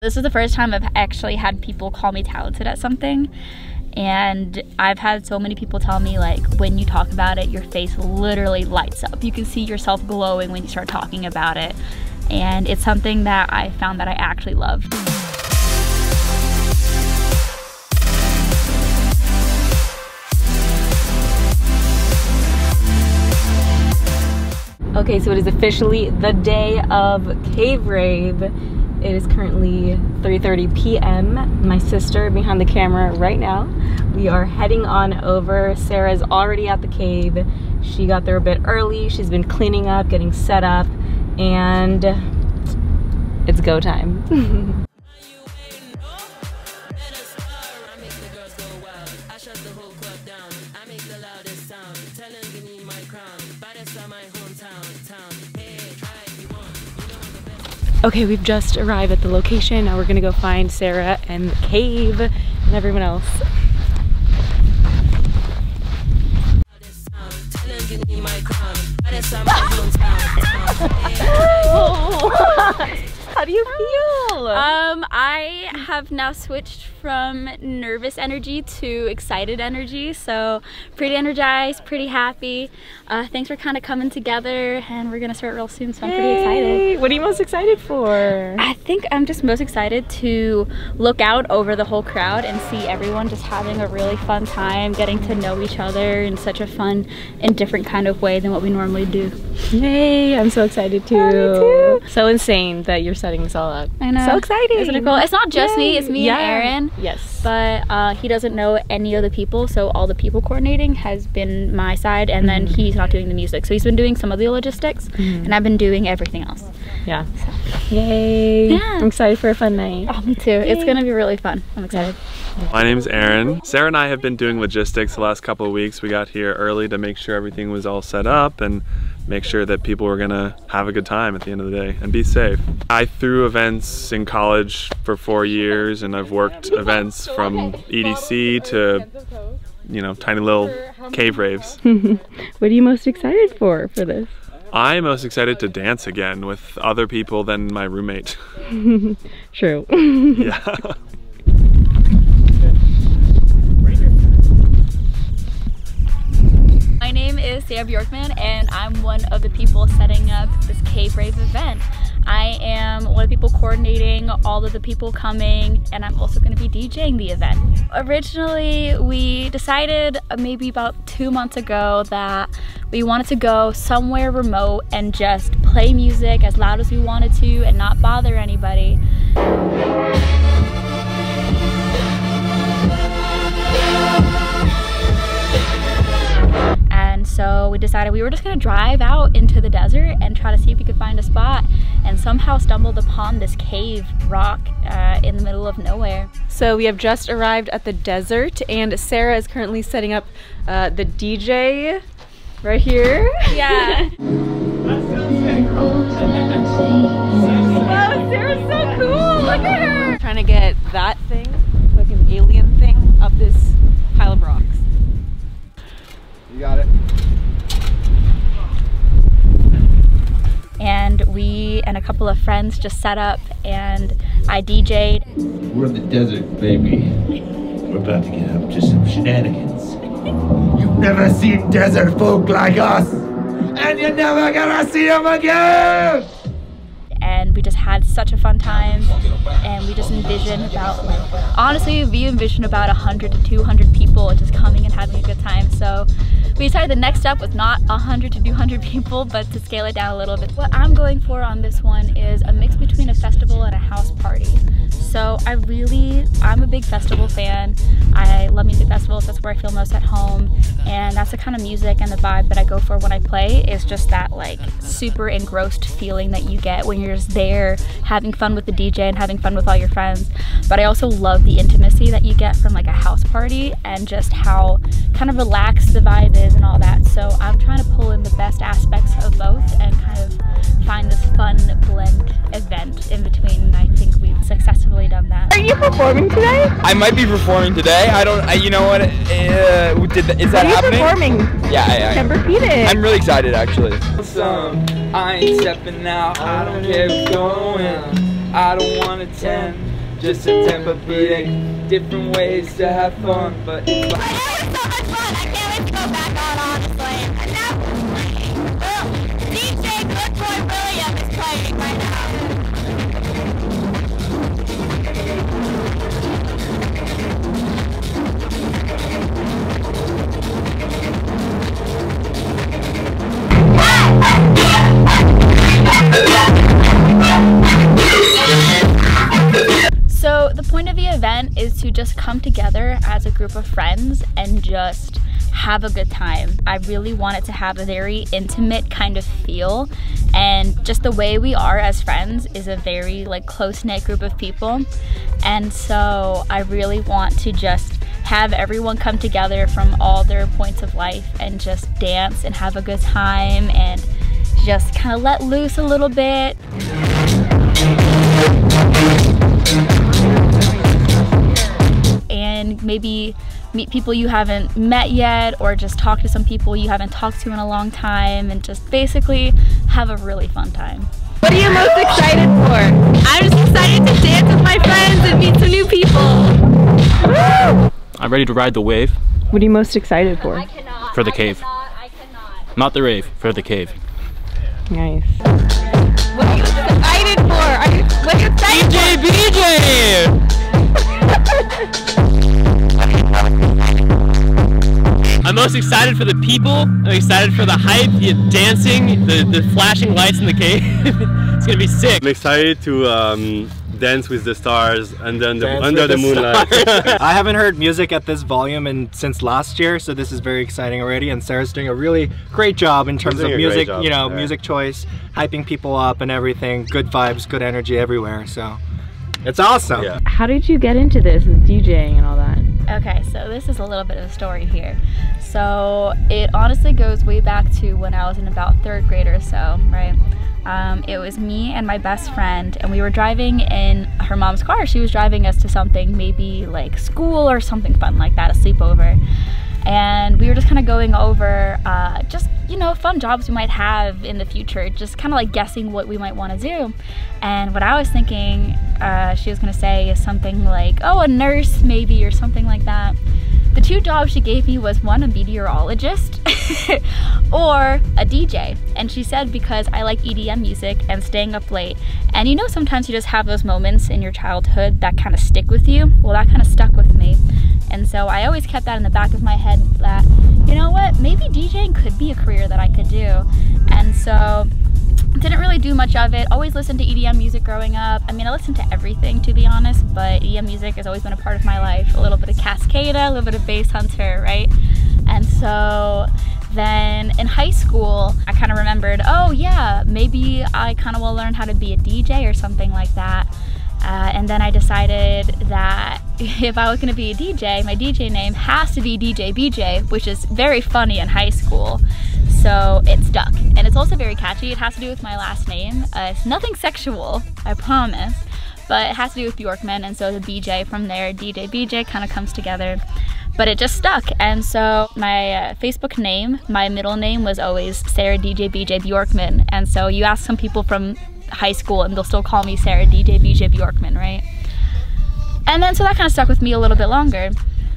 This is the first time I've actually had people call me talented at something, and I've had so many people tell me, like, when you talk about it, your face literally lights up. You can see yourself glowing when you start talking about it, and it's something that I found that I actually love. Okay, so it is officially the day of Cave Rave. It is currently 3:30 p.m. My sister behind the camera right now. We are heading on over. Sarah's already at the cave. She got there a bit early. She's been cleaning up, getting set up, and it's go time. Okay, we've just arrived at the location. Now we're gonna go find Sarah and the cave and everyone else. How do you feel? I have now switched from nervous energy to excited energy, so pretty energized, pretty happy. Things are kind of coming together and we're gonna start real soon, so I'm pretty excited. What are you most excited for? I think I'm just most excited to look out over the whole crowd and see everyone just having a really fun time, getting to know each other in such a fun and different kind of way than what we normally do. Yay, I'm so excited too. Me too. So insane that you're setting this all up. I know. So exciting. Isn't it cool? It's not just me, it's me and Aaron. Yes. But he doesn't know any of the people, so all the people coordinating has been my side, and then he's not doing the music. So he's been doing some of the logistics, and I've been doing everything else. Yeah. So. Yay. Yeah. I'm excited for a fun night. Oh, me too. Yay. It's gonna be really fun. I'm excited. My name's Aaron. Sarah and I have been doing logistics the last couple of weeks. We got here early to make sure everything was all set up and make sure that people were gonna have a good time at the end of the day and be safe. I threw events in college for 4 years, and I've worked events from EDC to, you know, tiny little cave raves. What are you most excited for this? I'm most excited to dance again with other people than my roommate. True. Yeah. My name is Sara Bjorkman, and I'm one of the people setting up this Cave Rave event. I am one of the people coordinating all of the people coming, and I'm also going to be DJing the event. Originally, we decided maybe about 2 months ago that we wanted to go somewhere remote and just play music as loud as we wanted to and not bother anybody. And so we decided we were just gonna drive out into the desert and try to see if we could find a spot, and somehow stumbled upon this cave rock in the middle of nowhere. So we have just arrived at the desert, and Sarah is currently setting up the DJ right here. Yeah. Wow, Sarah's so cool! Look at her! Trying to get that thing, like an alien thing, up this pile of rocks. You got it. And we and a couple of friends just set up, and I DJ'd. We're in the desert, baby. We're about to get up to some shenanigans. You've never seen desert folk like us, and you're never gonna see them again! And we just had such a fun time, and we just envisioned about, like, honestly, we envisioned about 100 to 200 people just coming and having a good time. So we decided the next step was not 100 to 200 people, but to scale it down a little bit. What I'm going for on this one is a mix between a festival and a house party. So I'm a big festival fan. I love music festivals, that's where I feel most at home, and that's the kind of music and the vibe that I go for when I play, is just that, like, super engrossed feeling that you get when you're just there having fun with the DJ and having fun with all your friends. But I also love the intimacy that you get from, like, a house party, and just how kind of relaxed the vibe is and all that. So I'm trying to pull in the best aspects of both and kind of find this fun blend event in between, and I think we've successfully done that. Are you performing today? I might be performing today. You know what? Is that happening? Are you performing? Yeah, I can't repeat it. I'm really excited, actually. I ain't stepping out. I don't care who's going. I don't want to 10. just a tempo beating. Different ways to have fun, but it's But it was so much fun. I can't wait to go back on, honestly. And now, DJ Good Boy William is playing right now. So the point of the event is to just come together as a group of friends and just have a good time. I really want it to have a very intimate kind of feel, and just the way we are as friends is a very like close-knit group of people, and so I really want to just have everyone come together from all their points of life and just dance and have a good time and just kind of let loose a little bit. And maybe meet people you haven't met yet, or just talk to some people you haven't talked to in a long time, and just basically have a really fun time. What are you most excited for? I'm just excited to dance with my friends and meet some new people. Woo! I'm ready to ride the wave. What are you most excited for? I cannot. For the cave. I cannot. Not the rave, for the cave. Nice. What are you excited for? What are you excited DJBJ! I'm most excited for the people. I'm excited for the hype, the dancing, the flashing lights in the cave. It's gonna be sick. I'm excited to dance with the stars and then under the moonlight. I haven't heard music at this volume since last year, so this is very exciting already, and Sarah's doing a really great job in terms of music, you know, music choice, hyping people up and everything, good vibes, good energy everywhere, so it's awesome. Yeah. How did you get into this with DJing and all that? Okay, so this is a little bit of a story here. So it honestly goes way back to when I was in about 3rd grade or so, right? It was me and my best friend, and we were driving in her mom's car. She was driving us to something, maybe like school or something fun like that, a sleepover. And we were just kind of going over just, you know, fun jobs we might have in the future, just kind of like guessing what we might want to do. And what I was thinking she was going to say is something like, oh, a nurse maybe, or something like that. The 2 jobs she gave me was, one, a meteorologist or a DJ. And she said because I like EDM music and staying up late. And you know, sometimes you just have those moments in your childhood that kind of stick with you. Well, that kind of stuck with me. And so I always kept that in the back of my head that, you know what, maybe DJing could be a career that I could do. And so didn't really do much of it. Always listened to EDM music growing up. I mean, I listened to everything, to be honest, but EDM music has always been a part of my life. A little bit of Cascada, a little bit of Bass Hunter, right? And so then in high school, I kind of remembered, oh yeah, maybe I kind of will learn how to be a DJ or something like that. And then I decided that if I was going to be a DJ, my DJ name has to be DJBJ, which is very funny in high school. So it stuck. And it's also very catchy. It has to do with my last name. It's nothing sexual, I promise, but it has to do with Bjorkman, and so the BJ from there, DJBJ, kind of comes together. But it just stuck, and so my Facebook name, my middle name was always Sara DJBJ Bjorkman, and so you ask some people from high school and they'll still call me Sara DJBJ Bjorkman, right? And then so that kind of stuck with me a little bit longer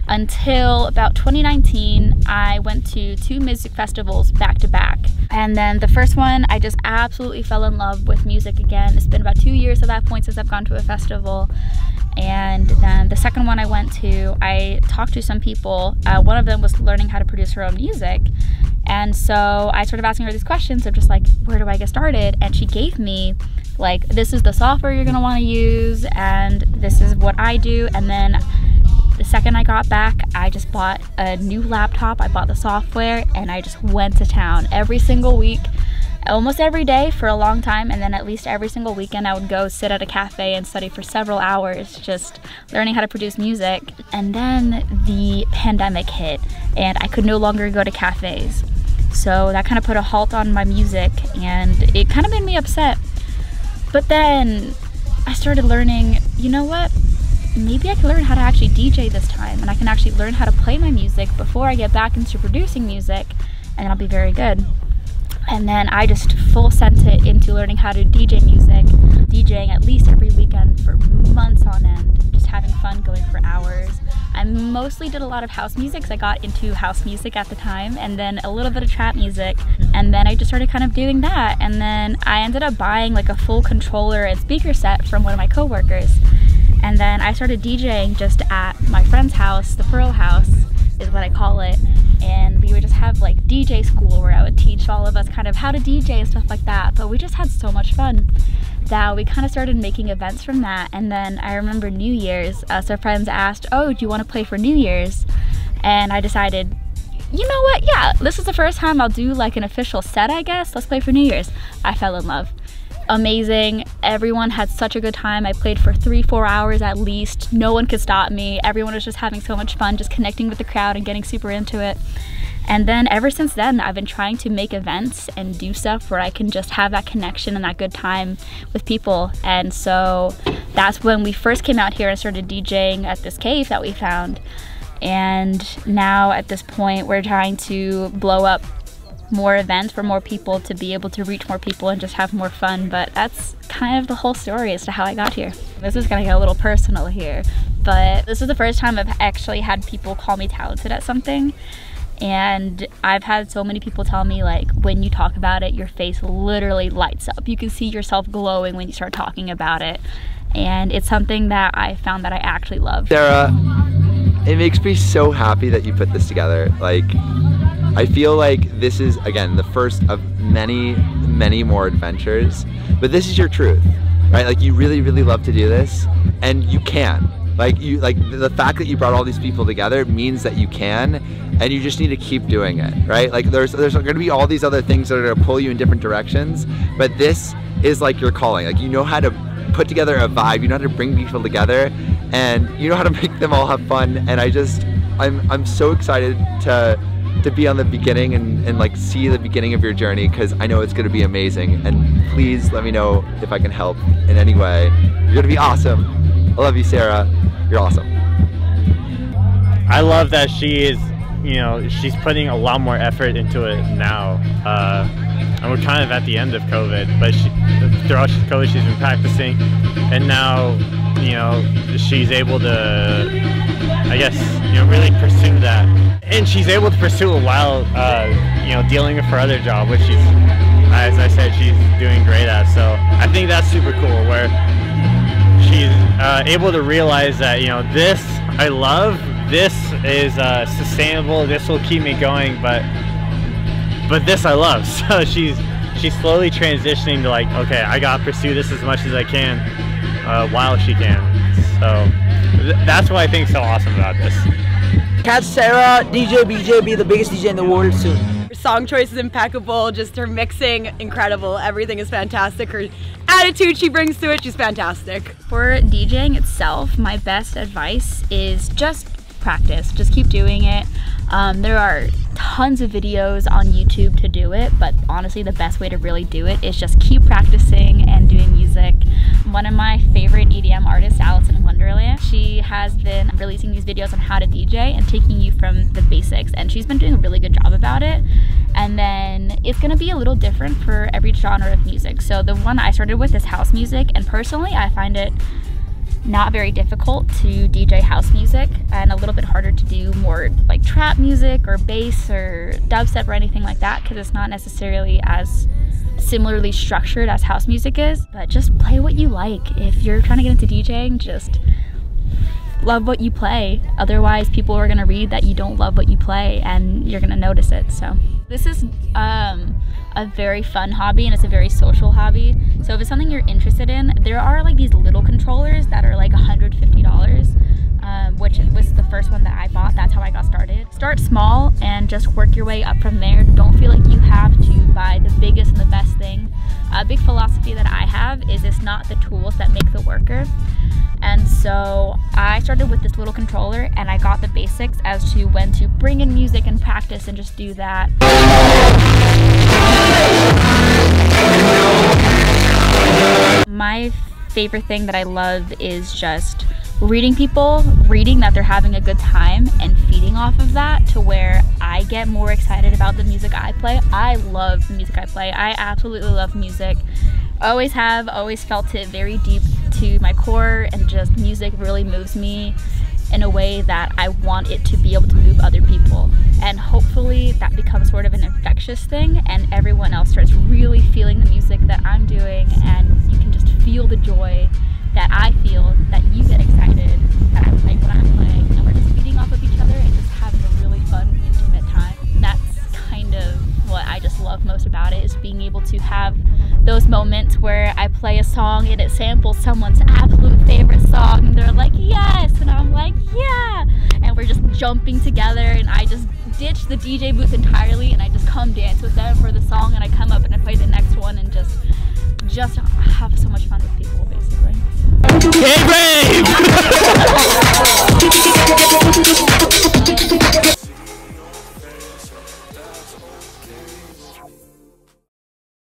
until about 2019. I went to 2 music festivals back to back, and then the first one I just absolutely fell in love with music again. It's been about 2 years at that point since I've gone to a festival. And then the second one I went to, I talked to some people. One of them was learning how to produce her own music. And so I started asking her these questions of just like, where do I get started? And she gave me like, this is the software you're gonna wanna use, and this is what I do. And then the second I got back, I just bought a new laptop, I bought the software, and I just went to town every single week, almost every day for a long time, and then at least every single weekend I would go sit at a cafe and study for several hours, just learning how to produce music. And then the pandemic hit, and I could no longer go to cafes. So that kind of put a halt on my music, and it kind of made me upset. But then I started learning, you know what? Maybe I can learn how to actually DJ this time, and I can actually learn how to play my music before I get back into producing music, and I'll be very good. And then I just full sent it into learning how to DJ music, DJing at least every weekend for months on end. I mostly did a lot of house music, so I got into house music at the time, and then a little bit of trap music, and then I just started kind of doing that, and then I ended up buying like a full controller and speaker set from one of my coworkers, and then I started DJing just at my friend's house. The Pearl House is what I call it, and we would just have like DJ school where I would teach all of us kind of how to DJ and stuff like that, but we just had so much fun that we kind of started making events from that. And then I remember New Year's, so friends asked, oh, do you want to play for New Year's? And I decided, you know what, yeah, this is the first time I'll do like an official set, I guess. Let's play for New Year's. I fell in love. Amazing. Everyone had such a good time. I played for 3-4 hours at least. No one could stop me. Everyone was just having so much fun, just connecting with the crowd and getting super into it. And then ever since then, I've been trying to make events and do stuff where I can just have that connection and that good time with people. And so that's when we first came out here and started DJing at this cave that we found. And now at this point, we're trying to blow up more events for more people, to be able to reach more people and just have more fun. But that's kind of the whole story as to how I got here. This is gonna get a little personal here, but this is the first time I've actually had people call me talented at something. And I've had so many people tell me, like, when you talk about it, your face literally lights up. You can see yourself glowing when you start talking about it. And it's something that I found that I actually love. Sara, it makes me so happy that you put this together. Like, I feel like this is, again, the first of many, many more adventures. But this is your truth, right? Like, you really, really love to do this, and you can. Like, the fact that you brought all these people together means that you can, and you just need to keep doing it, right? Like, there's going to be all these other things that are going to pull you in different directions, but this is like your calling. Like, you know how to put together a vibe, you know how to bring people together, and you know how to make them all have fun. And I'm so excited to be on the beginning and like see the beginning of your journey, because I know it's going to be amazing. And please let me know if I can help in any way. You're going to be awesome. I love you, Sara. You're awesome. I love that she is, you know, she's putting a lot more effort into it now. And we're kind of at the end of COVID, but throughout COVID she's been practicing, and now, you know, she's able to, I guess, you know, really pursue that. And she's able to pursue it while, you know, dealing with her other job, which she's, as I said, she's doing great at. So I think that's super cool, where she's able to realize that, you know, this I love, this is sustainable, this will keep me going, but this I love. So she's slowly transitioning to, like, okay, I gotta pursue this as much as I can while she can. So that's what I think is so awesome about this. Catch Sara DJBJ be the biggest DJ in the world soon. Her song choice is impeccable, just her mixing, incredible. Everything is fantastic. Her attitude she brings to it, she's fantastic. For DJing itself, my best advice is just practice. Just keep doing it. There are tons of videos on YouTube to do it, but honestly the best way to really do it is just keep practicing and doing music. One of my favorite EDM artists, Alice in Wonderland, she has been releasing these videos on how to DJ and taking you from the basics, and she's been doing a really good job about it. And then it's gonna be a little different for every genre of music. So the one I started with is house music, and personally I find it not very difficult to DJ house music, and a little bit harder to do more like trap music or bass or dubstep or anything like that, because it's not necessarily as similarly structured as house music is. But just play what you like. If you're trying to get into DJing, just love what you play. Otherwise people are gonna read that you don't love what you play, and you're gonna notice it. So this is a very fun hobby, and it's a very social hobby. So if it's something you're interested in, there are like these little controllers that are like $150, which was the first one that I bought. That's how I got started. Start small and just work your way up from there. Don't feel like you have to buy the biggest and the best thing. A big philosophy that I have is it's not the tools that make the worker. And so I started with this little controller, and I got the basics as to when to bring in music and practice and just do that. My favorite thing that I love is just reading people, reading that they're having a good time, and feeding off of that to where I get more excited about the music I play. I love the music I play. I absolutely love music. Always have, always felt it very deep to my core, and just music really moves me. in a way that I want it to be able to move other people. And hopefully that becomes sort of an infectious thing and everyone else starts really feeling the music that I'm doing, and you can just feel the joy that I feel, that you get excited that I play what I'm playing, and we're just feeding off of each other and just having a really fun, intimate time. That's kind of what I just love most about it, is being able to have those moments where I play a song and it samples someone's absolute favorite song and they're like, yes, and I'm like, yeah, and we're just jumping together, and I just ditch the DJ booth entirely and I just come dance with them for the song, and I come up and I play the next one and just have so much fun with people, basically. Cave Rave!